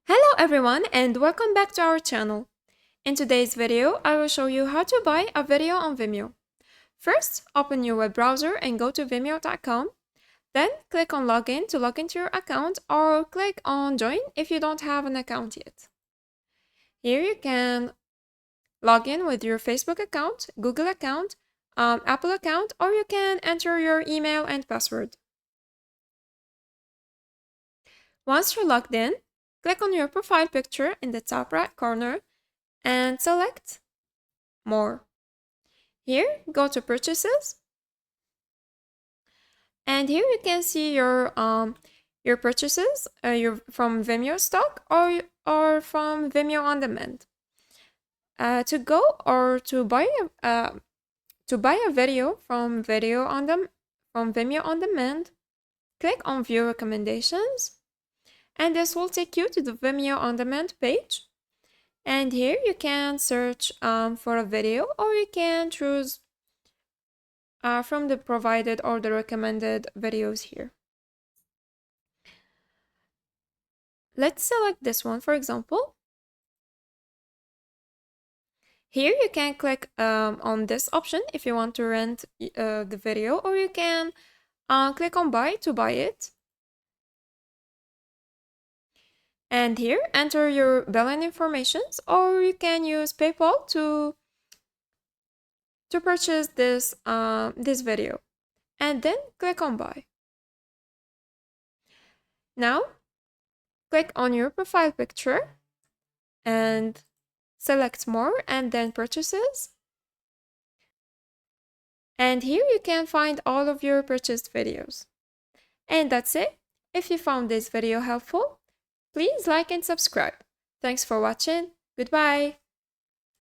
Hello everyone and welcome back to our channel. In today's video, I will show you how to buy a video on Vimeo. First, open your web browser and go to vimeo.com. Then click on login to log into your account or click on join if you don't have an account yet. Here you can log in with your Facebook account, Google account, Apple account, or you can enter your email and password. Once you're logged in, click on your profile picture in the top right corner and select More. Here, go to Purchases. And here you can see your purchases from Vimeo stock or from Vimeo on demand. To go or to buy a video from Vimeo on demand, click on View Recommendations. And this will take you to the Vimeo on demand page. And here you can search for a video, or you can choose from the provided or the recommended videos here. Let's select this one, for example. Here you can click on this option if you want to rent the video, or you can click on buy to buy it. And here, enter your billing informations, or you can use PayPal to purchase this video, and then click on buy. Now, click on your profile picture and select more and then purchases. And here you can find all of your purchased videos. And that's it. If you found this video helpful, please like and subscribe. Thanks for watching. Goodbye.